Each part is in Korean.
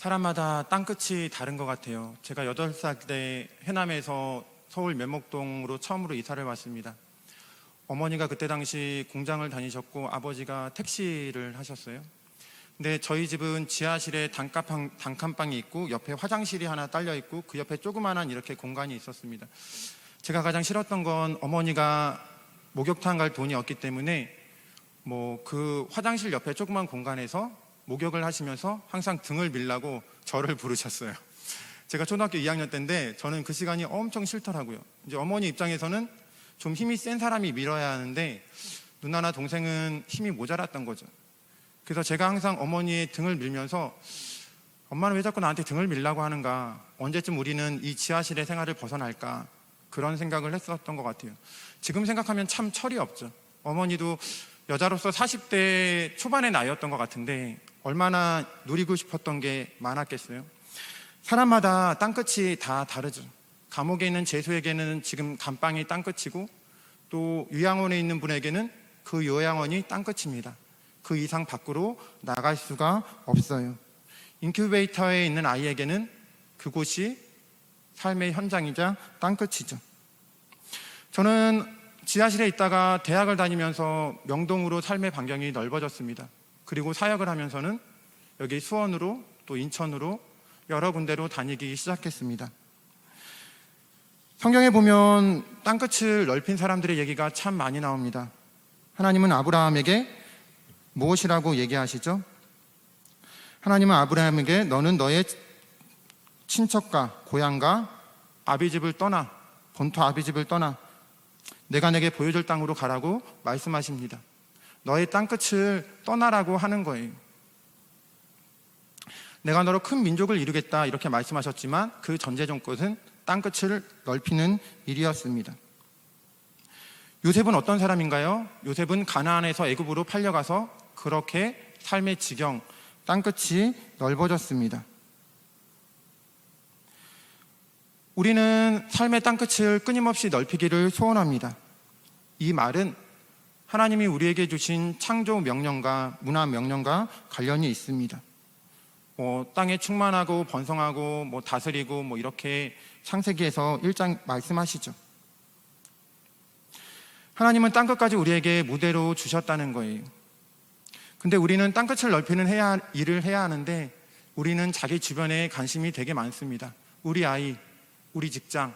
사람마다 땅끝이 다른 것 같아요. 제가 8살 때 해남에서 서울 면목동으로 처음으로 이사를 왔습니다. 어머니가 그때 당시 공장을 다니셨고 아버지가 택시를 하셨어요. 근데 저희 집은 지하실에 단칸방이 있고 옆에 화장실이 하나 딸려 있고 그 옆에 조그만한 이렇게 공간이 있었습니다. 제가 가장 싫었던 건 어머니가 목욕탕 갈 돈이 없기 때문에 그 화장실 옆에 조그만 공간에서 목욕을 하시면서 항상 등을 밀라고 저를 부르셨어요. 제가 초등학교 2학년 때인데 저는 그 시간이 엄청 싫더라고요. 이제 어머니 입장에서는 좀 힘이 센 사람이 밀어야 하는데 누나나 동생은 힘이 모자랐던 거죠. 그래서 제가 항상 어머니의 등을 밀면서 엄마는 왜 자꾸 나한테 등을 밀라고 하는가, 언제쯤 우리는 이 지하실의 생활을 벗어날까, 그런 생각을 했었던 것 같아요. 지금 생각하면 참 철이 없죠. 어머니도 여자로서 40대 초반의 나이였던 것 같은데 얼마나 누리고 싶었던 게 많았겠어요. 사람마다 땅끝이 다 다르죠. 감옥에 있는 재수에게는 지금 감방이 땅끝이고 또 요양원에 있는 분에게는 그 요양원이 땅끝입니다. 그 이상 밖으로 나갈 수가 없어요. 인큐베이터에 있는 아이에게는 그곳이 삶의 현장이자 땅끝이죠. 저는 지하실에 있다가 대학을 다니면서 명동으로 삶의 반경이 넓어졌습니다. 그리고 사역을 하면서는 여기 수원으로 또 인천으로 여러 군데로 다니기 시작했습니다. 성경에 보면 땅끝을 넓힌 사람들의 얘기가 참 많이 나옵니다. 하나님은 아브라함에게 무엇이라고 얘기하시죠? 하나님은 아브라함에게 너는 너의 친척과 고향과 아비집을 떠나, 본토 아비집을 떠나 내가 내게 보여줄 땅으로 가라고 말씀하십니다. 너의 땅끝을 떠나라고 하는 거예요. 내가 너로 큰 민족을 이루겠다 이렇게 말씀하셨지만 그 전제적 것은 땅끝을 넓히는 일이었습니다. 요셉은 어떤 사람인가요? 요셉은 가나안에서 애굽으로 팔려가서 그렇게 삶의 지경, 땅끝이 넓어졌습니다. 우리는 삶의 땅끝을 끊임없이 넓히기를 소원합니다. 이 말은 하나님이 우리에게 주신 창조 명령과 문화 명령과 관련이 있습니다. 땅에 충만하고 번성하고 다스리고 이렇게 창세기에서 1장 말씀하시죠. 하나님은 땅끝까지 우리에게 무대로 주셨다는 거예요. 근데 우리는 땅끝을 넓히는 일을 해야 하는데 우리는 자기 주변에 관심이 되게 많습니다. 우리 아이, 우리 직장,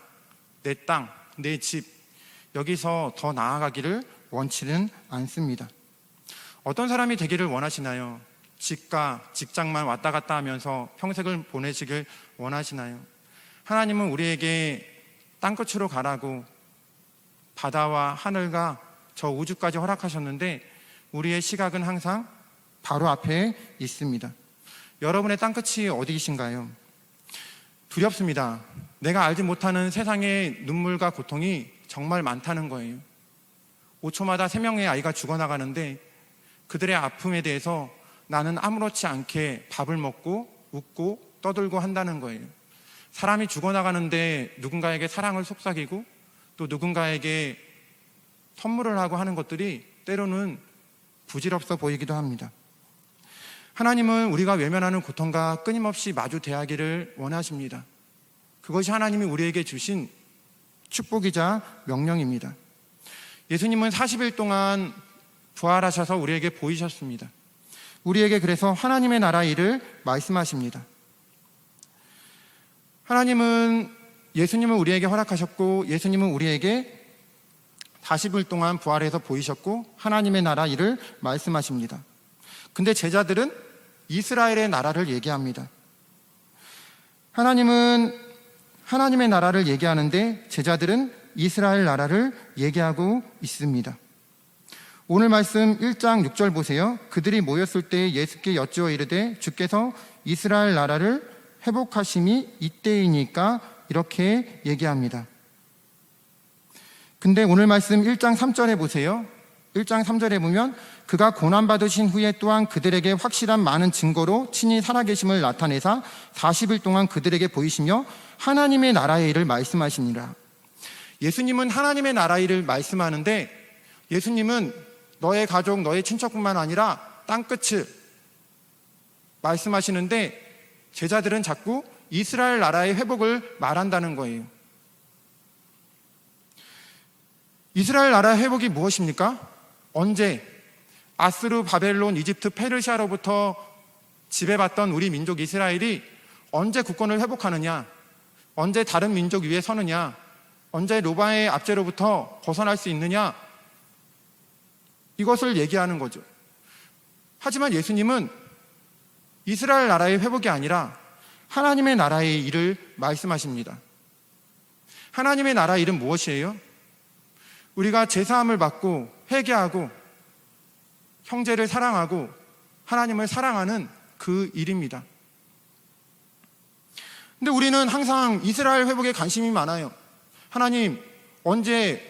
내 땅, 내 집, 여기서 더 나아가기를 원치는 않습니다. 어떤 사람이 되기를 원하시나요? 집과 직장만 왔다 갔다 하면서 평생을 보내시길 원하시나요? 하나님은 우리에게 땅끝으로 가라고 바다와 하늘과 저 우주까지 허락하셨는데 우리의 시각은 항상 바로 앞에 있습니다. 여러분의 땅끝이 어디이신가요? 두렵습니다. 내가 알지 못하는 세상의 눈물과 고통이 정말 많다는 거예요. 5초마다 3명의 아이가 죽어나가는데 그들의 아픔에 대해서 나는 아무렇지 않게 밥을 먹고 웃고 떠들고 한다는 거예요. 사람이 죽어나가는데 누군가에게 사랑을 속삭이고 또 누군가에게 선물을 하고 하는 것들이 때로는 부질없어 보이기도 합니다. 하나님은 우리가 외면하는 고통과 끊임없이 마주 대하기를 원하십니다. 그것이 하나님이 우리에게 주신 축복이자 명령입니다. 예수님은 40일 동안 부활하셔서 우리에게 보이셨습니다. 우리에게 그래서 하나님의 나라 일을 말씀하십니다. 예수님은 우리에게 허락하셨고 예수님은 우리에게 40일 동안 부활해서 보이셨고 하나님의 나라 일을 말씀하십니다. 근데 제자들은 이스라엘의 나라를 얘기합니다. 하나님은 하나님의 나라를 얘기하는데 제자들은 이스라엘 나라를 얘기하고 있습니다. 오늘 말씀 1장 6절 보세요. 그들이 모였을 때 예수께 여쭈어 이르되 주께서 이스라엘 나라를 회복하심이 이때이니까 이렇게 얘기합니다. 근데 오늘 말씀 1장 3절에 보세요. 1장 3절에 보면 그가 고난받으신 후에 또한 그들에게 확실한 많은 증거로 친히 살아계심을 나타내사 40일 동안 그들에게 보이시며 하나님의 나라의 일을 말씀하시니라. 예수님은 하나님의 나라 일을 말씀하는데 예수님은 너의 가족, 너의 친척뿐만 아니라 땅끝을 말씀하시는데 제자들은 자꾸 이스라엘 나라의 회복을 말한다는 거예요. 이스라엘 나라의 회복이 무엇입니까? 언제? 아스루, 바벨론, 이집트, 페르시아로부터 지배받던 우리 민족 이스라엘이 언제 국권을 회복하느냐? 언제 다른 민족 위에 서느냐? 언제 로마의 압제로부터 벗어날 수 있느냐? 이것을 얘기하는 거죠. 하지만 예수님은 이스라엘 나라의 회복이 아니라 하나님의 나라의 일을 말씀하십니다. 하나님의 나라의 일은 무엇이에요? 우리가 제사함을 받고 회개하고 형제를 사랑하고 하나님을 사랑하는 그 일입니다. 근데 우리는 항상 이스라엘 회복에 관심이 많아요. 하나님, 언제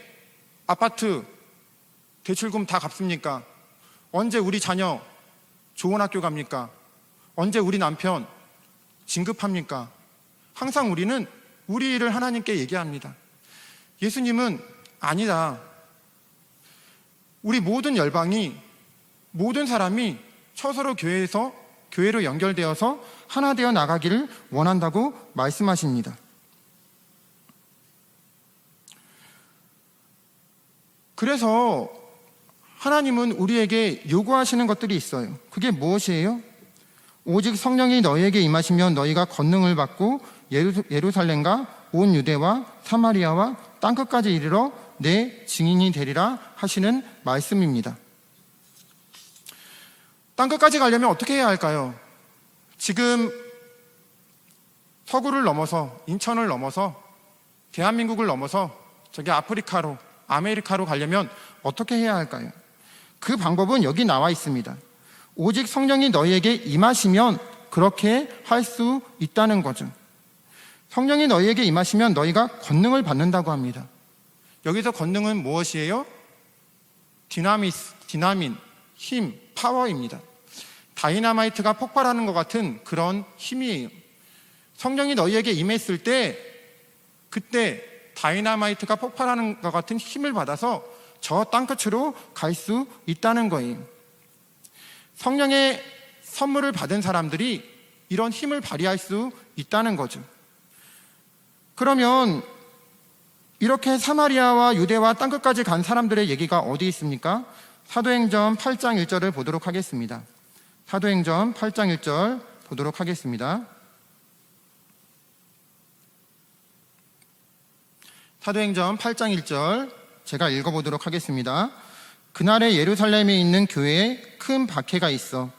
아파트 대출금 다 갚습니까? 언제 우리 자녀 좋은 학교 갑니까? 언제 우리 남편 진급합니까? 항상 우리는 우리 일을 하나님께 얘기합니다. 예수님은 아니다. 우리 모든 열방이, 모든 사람이 서로 교회로 연결되어서 하나 되어 나가기를 원한다고 말씀하십니다. 그래서 하나님은 우리에게 요구하시는 것들이 있어요. 그게 무엇이에요? 오직 성령이 너희에게 임하시면 너희가 권능을 받고 예루살렘과 온 유대와 사마리아와 땅끝까지 이르러 내 증인이 되리라 하시는 말씀입니다. 땅끝까지 가려면 어떻게 해야 할까요? 지금 서구를 넘어서, 인천을 넘어서, 대한민국을 넘어서 저기 아프리카로, 아메리카로 가려면 어떻게 해야 할까요? 그 방법은 여기 나와 있습니다. 오직 성령이 너희에게 임하시면 그렇게 할 수 있다는 거죠. 성령이 너희에게 임하시면 너희가 권능을 받는다고 합니다. 여기서 권능은 무엇이에요? 디나민, 힘, 파워입니다. 다이나마이트가 폭발하는 것 같은 그런 힘이에요. 성령이 너희에게 임했을 때 그때 다이나마이트가 폭발하는 것 같은 힘을 받아서 저 땅끝으로 갈 수 있다는 거예요. 성령의 선물을 받은 사람들이 이런 힘을 발휘할 수 있다는 거죠. 그러면 이렇게 사마리아와 유대와 땅끝까지 간 사람들의 얘기가 어디 있습니까? 사도행전 8장 1절을 보도록 하겠습니다. 사도행전 8장 1절 보도록 하겠습니다. 사도행전 8장 1절 제가 읽어보도록 하겠습니다. 그날에 예루살렘에 있는 교회에 큰 박해가 있어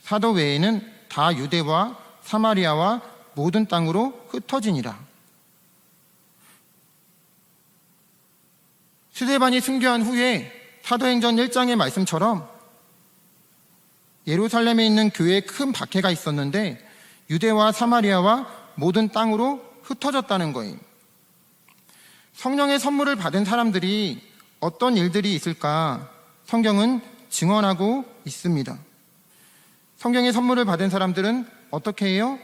사도 외에는 다 유대와 사마리아와 모든 땅으로 흩어지니라. 스데반이 순교한 후에 사도행전 1장의 말씀처럼 예루살렘에 있는 교회에 큰 박해가 있었는데 유대와 사마리아와 모든 땅으로 흩어졌다는 거예요. 성령의 선물을 받은 사람들이 어떤 일들이 있을까? 성경은 증언하고 있습니다. 성령의 선물을 받은 사람들은 어떻게 해요?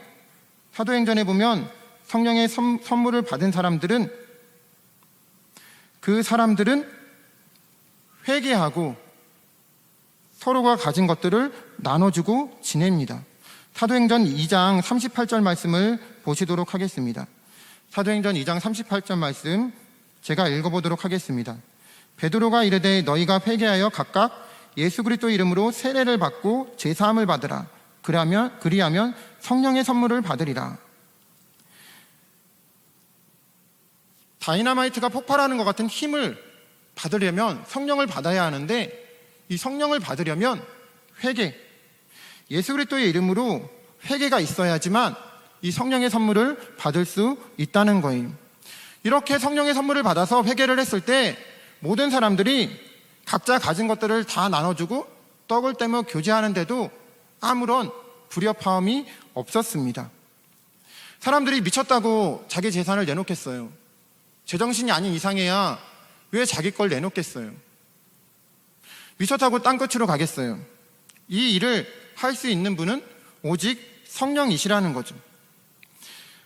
사도행전에 보면 성령의 선물을 받은 사람들은 그 사람들은 회개하고 서로가 가진 것들을 나눠주고 지냅니다. 사도행전 2장 38절 말씀을 보시도록 하겠습니다. 사도행전 2장 38절 말씀 제가 읽어보도록 하겠습니다. 베드로가 이르되 너희가 회개하여 각각 예수 그리스도 이름으로 세례를 받고 제사함을 받으라. 그리하면 성령의 선물을 받으리라. 다이나마이트가 폭발하는 것 같은 힘을 받으려면 성령을 받아야 하는데 이 성령을 받으려면 회개, 예수 그리스도의 이름으로 회개가 있어야지만 이 성령의 선물을 받을 수 있다는 거예요. 이렇게 성령의 선물을 받아서 회개를 했을 때 모든 사람들이 각자 가진 것들을 다 나눠주고 떡을 떼며 교제하는데도 아무런 불협화음이 없었습니다. 사람들이 미쳤다고 자기 재산을 내놓겠어요? 제정신이 아닌 이상해야 왜 자기 걸 내놓겠어요? 미쳤다고 땅끝으로 가겠어요? 이 일을 할 수 있는 분은 오직 성령이시라는 거죠.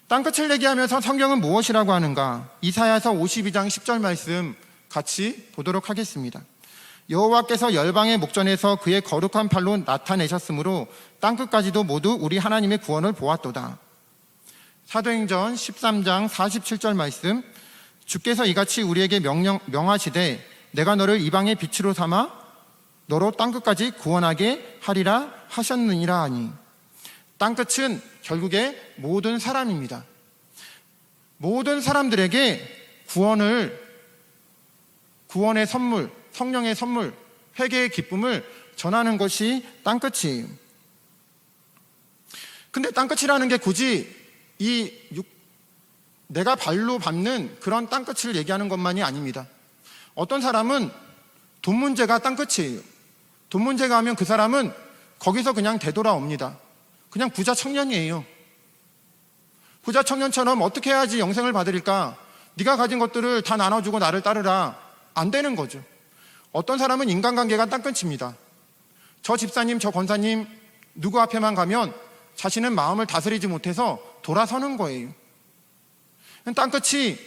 땅끝을 얘기하면서 성경은 무엇이라고 하는가? 이사야서 52장 10절 말씀 같이 보도록 하겠습니다. 여호와께서 열방의 목전에서 그의 거룩한 팔로 나타내셨으므로 땅끝까지도 모두 우리 하나님의 구원을 보았도다. 사도행전 13장 47절 말씀, 주께서 이같이 우리에게 명하시되 내가 너를 이방의 빛으로 삼아 너로 땅끝까지 구원하게 하리라 하셨느니라 하니, 땅끝은 결국에 모든 사람입니다. 모든 사람들에게 구원의 선물, 성령의 선물, 회개의 기쁨을 전하는 것이 땅끝이에요. 근데 땅끝이라는 게 굳이 내가 발로 밟는 그런 땅끝을 얘기하는 것만이 아닙니다. 어떤 사람은 돈 문제가 땅끝이에요. 돈 문제가 하면 그 사람은 거기서 그냥 되돌아옵니다. 그냥 부자 청년이에요. 부자 청년처럼 어떻게 해야지 영생을 받으릴까? 네가 가진 것들을 다 나눠주고 나를 따르라. 안 되는 거죠. 어떤 사람은 인간관계가 땅끝입니다. 저 집사님, 저 권사님 누구 앞에만 가면 자신은 마음을 다스리지 못해서 돌아서는 거예요. 땅끝이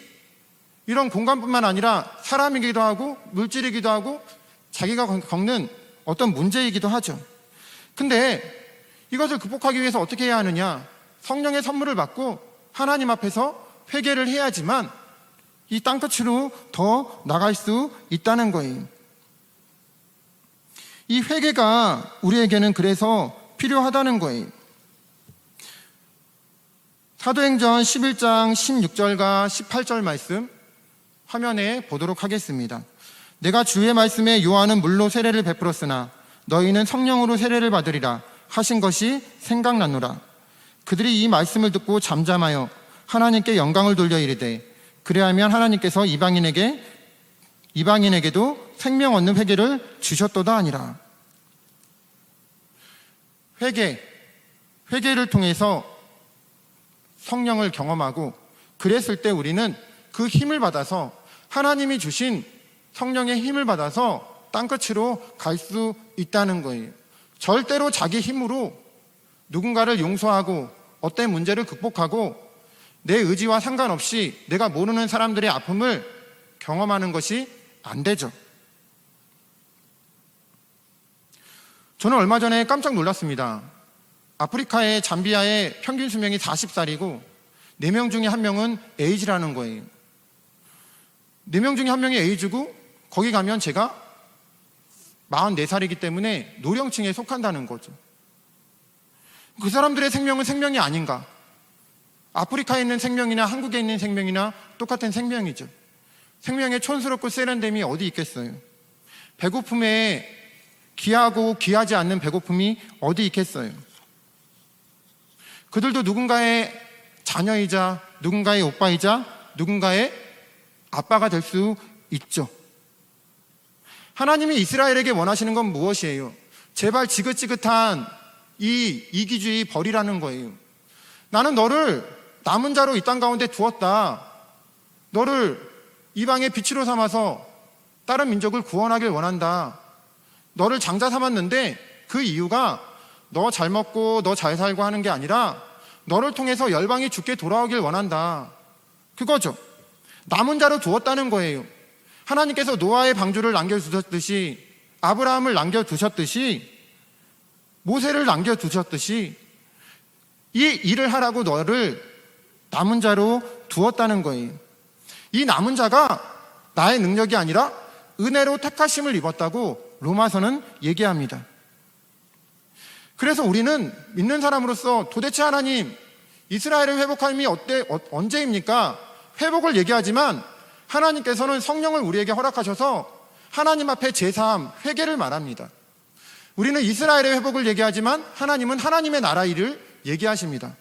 이런 공간뿐만 아니라 사람이기도 하고 물질이기도 하고 자기가 겪는 어떤 문제이기도 하죠. 근데 이것을 극복하기 위해서 어떻게 해야 하느냐? 성령의 선물을 받고 하나님 앞에서 회개를 해야지만 이 땅끝으로 더 나갈 수 있다는 거예요. 이 회개가 우리에게는 그래서 필요하다는 거예요. 사도행전 11장 16절과 18절 말씀 화면에 보도록 하겠습니다. 내가 주의 말씀에 요한은 물로 세례를 베풀었으나 너희는 성령으로 세례를 받으리라 하신 것이 생각나노라. 그들이 이 말씀을 듣고 잠잠하여 하나님께 영광을 돌려 이르되, 그래야면 하나님께서 이방인에게도 생명 얻는 회개를 주셨도다 하니라. 회개를 통해서 성령을 경험하고, 그랬을 때 우리는 그 힘을 받아서, 하나님이 주신 성령의 힘을 받아서 땅끝으로 갈 수 있다는 거예요. 절대로 자기 힘으로 누군가를 용서하고 어떤 문제를 극복하고 내 의지와 상관없이 내가 모르는 사람들의 아픔을 경험하는 것이 안 되죠. 저는 얼마 전에 깜짝 놀랐습니다. 아프리카의 잠비아의 평균 수명이 40살이고 4명 중에 1명은 에이즈라는 거예요. 4명 중에 1명이 에이즈고 거기 가면 제가 44살이기 때문에 노령층에 속한다는 거죠. 그 사람들의 생명은 생명이 아닌가? 아프리카에 있는 생명이나 한국에 있는 생명이나 똑같은 생명이죠. 생명의 촌스럽고 세련됨이 어디 있겠어요? 배고픔에 귀하고 귀하지 않는 배고픔이 어디 있겠어요? 그들도 누군가의 자녀이자 누군가의 오빠이자 누군가의 아빠가 될 수 있죠. 하나님이 이스라엘에게 원하시는 건 무엇이에요? 제발 지긋지긋한 이 이기주의 버리라는 거예요. 나는 너를 남은 자로 이 땅 가운데 두었다. 너를 이방의 빛으로 삼아서 다른 민족을 구원하길 원한다. 너를 장자 삼았는데 그 이유가 너 잘 먹고 너 잘 살고 하는 게 아니라 너를 통해서 열방이 주께 돌아오길 원한다. 그거죠. 남은 자로 두었다는 거예요. 하나님께서 노아의 방주를 남겨두셨듯이, 아브라함을 남겨두셨듯이, 모세를 남겨두셨듯이 이 일을 하라고 너를 남은 자로 두었다는 거예요. 이 남은 자가 나의 능력이 아니라 은혜로 택하심을 입었다고 로마서는 얘기합니다. 그래서 우리는 믿는 사람으로서 도대체 하나님, 이스라엘의 회복함이 언제입니까? 회복을 얘기하지만 하나님께서는 성령을 우리에게 허락하셔서 하나님 앞에 제3 회개를 말합니다. 우리는 이스라엘의 회복을 얘기하지만 하나님은 하나님의 나라 일을 얘기하십니다.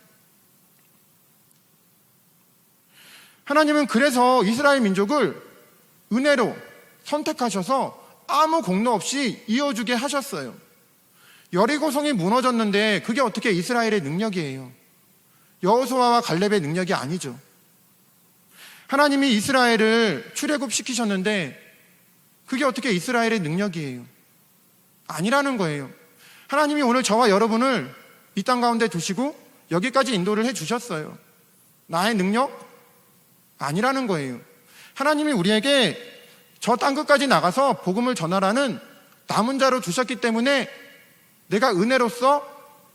하나님은 그래서 이스라엘 민족을 은혜로 선택하셔서 아무 공로 없이 이어주게 하셨어요. 여리고성이 무너졌는데 그게 어떻게 이스라엘의 능력이에요? 여호수아와 갈렙의 능력이 아니죠. 하나님이 이스라엘을 출애굽시키셨는데 그게 어떻게 이스라엘의 능력이에요? 아니라는 거예요. 하나님이 오늘 저와 여러분을 이 땅 가운데 두시고 여기까지 인도를 해주셨어요. 나의 능력? 아니라는 거예요. 하나님이 우리에게 저 땅끝까지 나가서 복음을 전하라는 남은 자로 두셨기 때문에 내가 은혜로서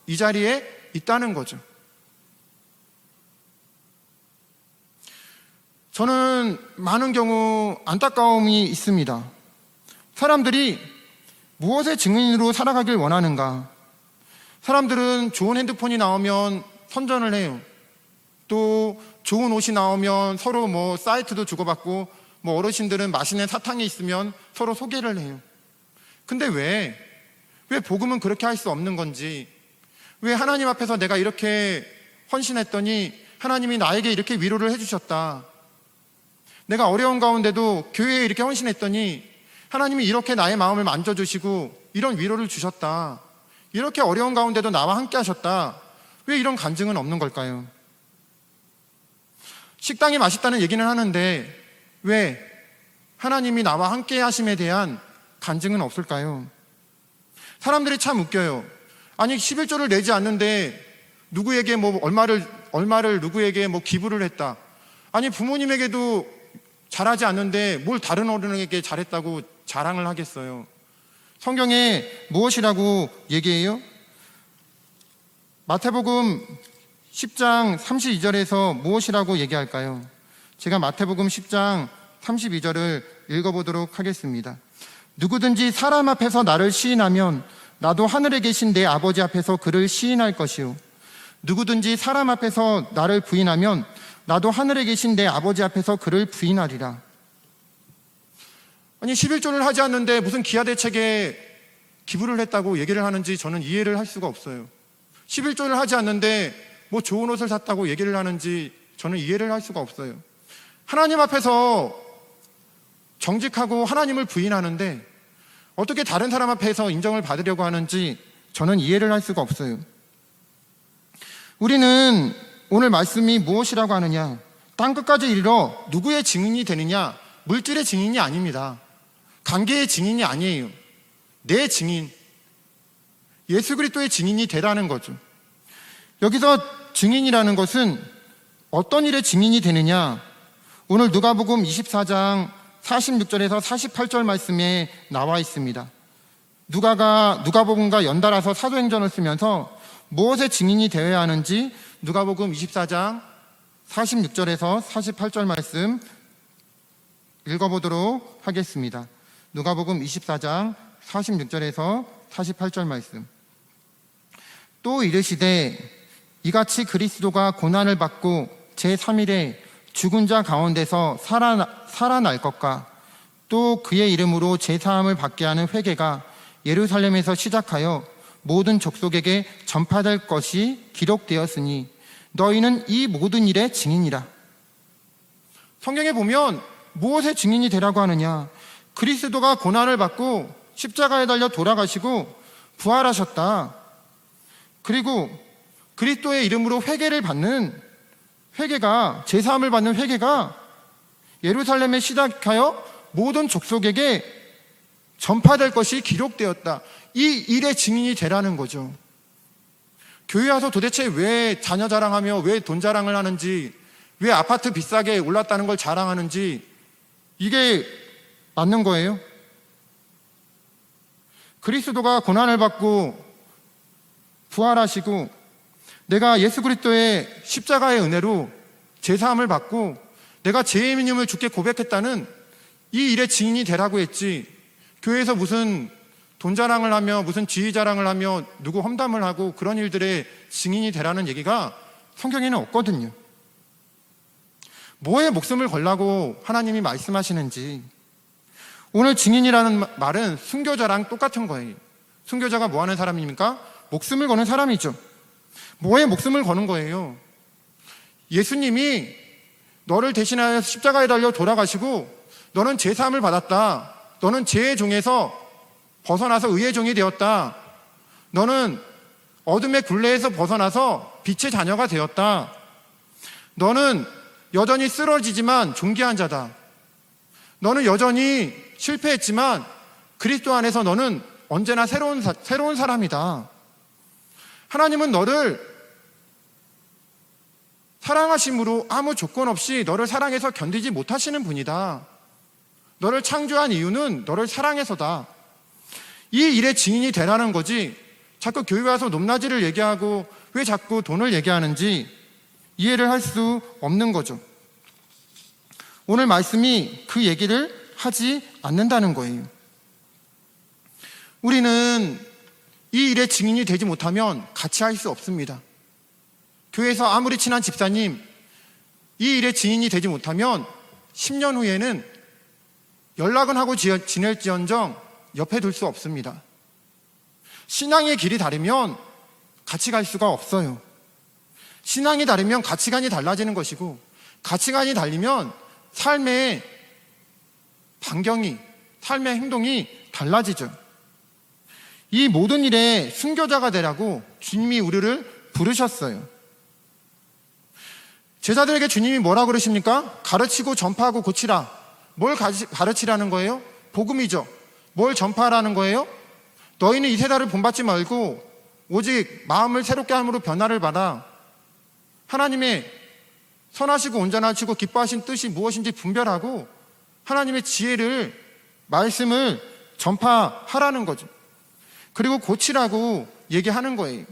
이 자리에 있다는 거죠. 저는 많은 경우 안타까움이 있습니다. 사람들이 무엇의 증인으로 살아가길 원하는가? 사람들은 좋은 핸드폰이 나오면 선전을 해요. 또 좋은 옷이 나오면 서로 사이트도 주고받고, 어르신들은 맛있는 사탕이 있으면 서로 소개를 해요. 근데 왜 복음은 그렇게 할 수 없는 건지, 왜 하나님 앞에서 내가 이렇게 헌신했더니 하나님이 나에게 이렇게 위로를 해주셨다, 내가 어려운 가운데도 교회에 이렇게 헌신했더니 하나님이 이렇게 나의 마음을 만져주시고 이런 위로를 주셨다, 이렇게 어려운 가운데도 나와 함께 하셨다, 왜 이런 간증은 없는 걸까요? 식당이 맛있다는 얘기는 하는데 왜 하나님이 나와 함께 하심에 대한 간증은 없을까요? 사람들이 참 웃겨요. 아니 11조를 내지 않는데 누구에게 얼마를 누구에게 기부를 했다, 아니 부모님에게도 잘하지 않는데 뭘 다른 어른에게 잘했다고 자랑을 하겠어요? 성경에 무엇이라고 얘기해요? 마태복음 10장 32절에서 무엇이라고 얘기할까요? 제가 마태복음 10장 32절을 읽어보도록 하겠습니다. 누구든지 사람 앞에서 나를 시인하면 나도 하늘에 계신 내 아버지 앞에서 그를 시인할 것이요, 누구든지 사람 앞에서 나를 부인하면 나도 하늘에 계신 내 아버지 앞에서 그를 부인하리라. 아니 11조를 하지 않는데 무슨 기아대책에 기부를 했다고 얘기를 하는지 저는 이해를 할 수가 없어요. 11조를 하지 않는데 좋은 옷을 샀다고 얘기를 하는지 저는 이해를 할 수가 없어요. 하나님 앞에서 정직하고 하나님을 부인하는데 어떻게 다른 사람 앞에서 인정을 받으려고 하는지 저는 이해를 할 수가 없어요. 우리는 오늘 말씀이 무엇이라고 하느냐, 땅끝까지 이르러 누구의 증인이 되느냐, 물질의 증인이 아닙니다. 관계의 증인이 아니에요. 내 증인, 예수 그리스도의 증인이 되라는 거죠. 여기서 증인이라는 것은 어떤 일의 증인이 되느냐, 오늘 누가복음 24장 46절에서 48절 말씀에 나와 있습니다. 누가복음과 연달아서 사도행전을 쓰면서 무엇의 증인이 되어야 하는지 누가복음 24장 46절에서 48절 말씀 읽어보도록 하겠습니다. 누가복음 24장 46절에서 48절 말씀. 또 이르시되 이같이 그리스도가 고난을 받고 제3일에 죽은 자 가운데서 살아날 것과 또 그의 이름으로 제사함을 받게 하는 회개가 예루살렘에서 시작하여 모든 족속에게 전파될 것이 기록되었으니 너희는 이 모든 일의 증인이라. 성경에 보면 무엇의 증인이 되라고 하느냐, 그리스도가 고난을 받고 십자가에 달려 돌아가시고 부활하셨다, 그리고 그리스도의 이름으로 회개가 제사함을 받는 회개가 예루살렘에 시작하여 모든 족속에게 전파될 것이 기록되었다, 이 일의 증인이 되라는 거죠. 교회 와서 도대체 왜 자녀 자랑하며 왜 돈 자랑을 하는지, 왜 아파트 비싸게 올랐다는 걸 자랑하는지, 이게 맞는 거예요? 그리스도가 고난을 받고 부활하시고 내가 예수 그리스도의 십자가의 은혜로 제사함을 받고 내가 죄의 이름을 주께 고백했다는 이 일의 증인이 되라고 했지, 교회에서 무슨 돈 자랑을 하며 무슨 지위 자랑을 하며 누구 험담을 하고 그런 일들의 증인이 되라는 얘기가 성경에는 없거든요. 뭐에 목숨을 걸라고 하나님이 말씀하시는지. 오늘 증인이라는 말은 순교자랑 똑같은 거예요. 순교자가 뭐 하는 사람입니까? 목숨을 거는 사람이죠. 뭐에 목숨을 거는 거예요? 예수님이 너를 대신하여 십자가에 달려 돌아가시고 너는 제사함을 받았다, 너는 죄의 종에서 벗어나서 의의 종이 되었다, 너는 어둠의 굴레에서 벗어나서 빛의 자녀가 되었다, 너는 여전히 쓰러지지만 존귀한 자다, 너는 여전히 실패했지만 그리스도 안에서 너는 언제나 새로운 사람이다. 하나님은 너를 사랑하심으로 아무 조건 없이 너를 사랑해서 견디지 못하시는 분이다. 너를 창조한 이유는 너를 사랑해서다. 이 일의 증인이 되라는 거지. 자꾸 교회 와서 높낮이를 얘기하고 왜 자꾸 돈을 얘기하는지 이해를 할 수 없는 거죠. 오늘 말씀이 그 얘기를 하지 않는다는 거예요. 우리는 이 일의 증인이 되지 못하면 같이 할 수 없습니다. 교회에서 아무리 친한 집사님, 이 일의 증인이 되지 못하면 10년 후에는 연락은 하고 지낼지언정 옆에 둘 수 없습니다. 신앙의 길이 다르면 같이 갈 수가 없어요. 신앙이 다르면 가치관이 달라지는 것이고, 가치관이 달리면 삶의 반경이, 삶의 행동이 달라지죠. 이 모든 일에 순교자가 되라고 주님이 우리를 부르셨어요. 제자들에게 주님이 뭐라 그러십니까? 가르치고 전파하고 고치라. 뭘 가르치라는 거예요? 복음이죠. 뭘 전파하라는 거예요? 너희는 이 세대를 본받지 말고 오직 마음을 새롭게 함으로 변화를 받아 하나님의 선하시고 온전하시고 기뻐하신 뜻이 무엇인지 분별하고 하나님의 지혜를, 말씀을 전파하라는 거죠. 그리고 고치라고 얘기하는 거예요.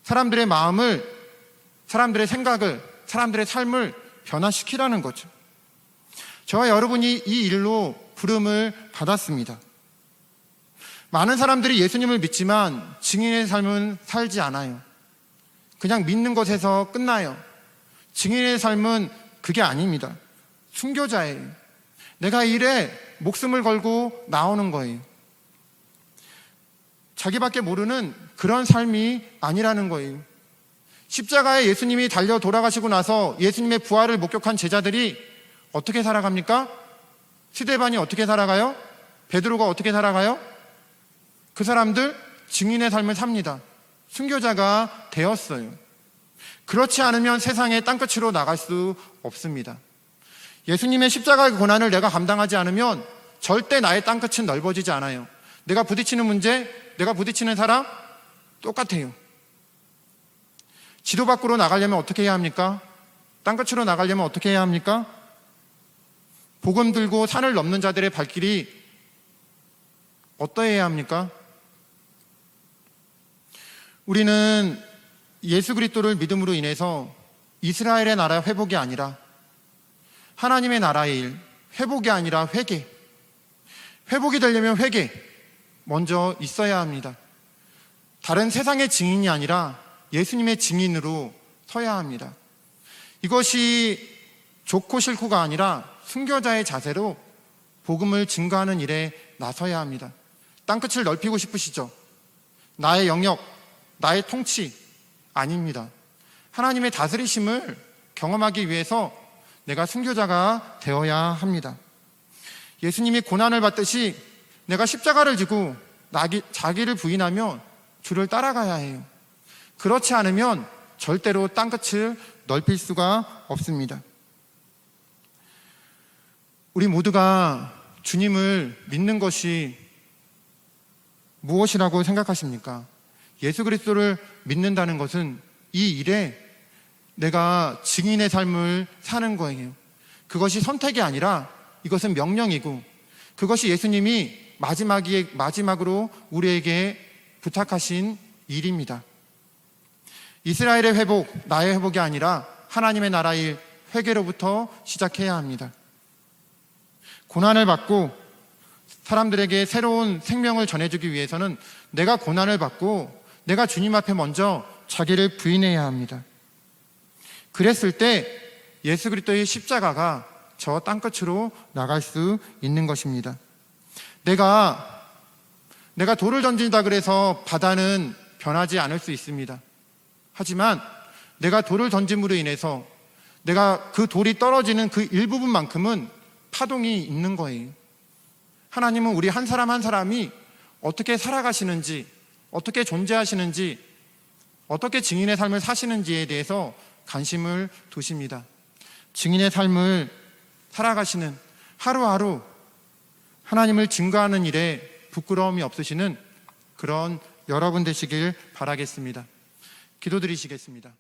사람들의 마음을, 사람들의 생각을, 사람들의 삶을 변화시키라는 거죠. 저와 여러분이 이 일로 부름을 받았습니다. 많은 사람들이 예수님을 믿지만 증인의 삶은 살지 않아요. 그냥 믿는 것에서 끝나요. 증인의 삶은 그게 아닙니다. 순교자예요. 내가 이 일에 목숨을 걸고 나오는 거예요. 자기밖에 모르는 그런 삶이 아니라는 거예요. 십자가에 예수님이 달려 돌아가시고 나서 예수님의 부활을 목격한 제자들이 어떻게 살아갑니까? 스데반이 어떻게 살아가요? 베드로가 어떻게 살아가요? 그 사람들 증인의 삶을 삽니다. 순교자가 되었어요. 그렇지 않으면 세상의 땅끝으로 나갈 수 없습니다. 예수님의 십자가의 고난을 내가 감당하지 않으면 절대 나의 땅끝은 넓어지지 않아요. 내가 부딪히는 문제, 내가 부딪히는 사람 똑같아요. 지도 밖으로 나가려면 어떻게 해야 합니까? 땅끝으로 나가려면 어떻게 해야 합니까? 복음 들고 산을 넘는 자들의 발길이 어떠해야 합니까? 우리는 예수 그리스도를 믿음으로 인해서 이스라엘의 나라 회복이 아니라 하나님의 나라의 일, 회복이 아니라 회개. 회복이 되려면 회개 먼저 있어야 합니다. 다른 세상의 증인이 아니라 예수님의 증인으로 서야 합니다. 이것이 좋고 싫고가 아니라 순교자의 자세로 복음을 증거하는 일에 나서야 합니다. 땅끝을 넓히고 싶으시죠? 나의 영역, 나의 통치 아닙니다. 하나님의 다스리심을 경험하기 위해서 내가 순교자가 되어야 합니다. 예수님이 고난을 받듯이 내가 십자가를 지고 자기를 부인하며 주를 따라가야 해요. 그렇지 않으면 절대로 땅끝을 넓힐 수가 없습니다. 우리 모두가 주님을 믿는 것이 무엇이라고 생각하십니까? 예수 그리스도를 믿는다는 것은 이 일에 내가 증인의 삶을 사는 거예요. 그것이 선택이 아니라 이것은 명령이고, 그것이 예수님이 마지막으로 우리에게 부탁하신 일입니다. 이스라엘의 회복, 나의 회복이 아니라 하나님의 나라의 회개로부터 시작해야 합니다. 고난을 받고 사람들에게 새로운 생명을 전해주기 위해서는 내가 고난을 받고 내가 주님 앞에 먼저 자기를 부인해야 합니다. 그랬을 때 예수 그리스도의 십자가가 저 땅끝으로 나갈 수 있는 것입니다. 내가 돌을 던진다 그래서 바다는 변하지 않을 수 있습니다. 하지만 내가 돌을 던짐으로 인해서 내가 그 돌이 떨어지는 그 일부분만큼은 파동이 있는 거예요. 하나님은 우리 한 사람 한 사람이 어떻게 살아가시는지, 어떻게 존재하시는지, 어떻게 증인의 삶을 사시는지에 대해서 관심을 두십니다. 증인의 삶을 살아가시는 하루하루 하나님을 증거하는 일에 부끄러움이 없으시는 그런 여러분 되시길 바라겠습니다. 기도드리시겠습니다.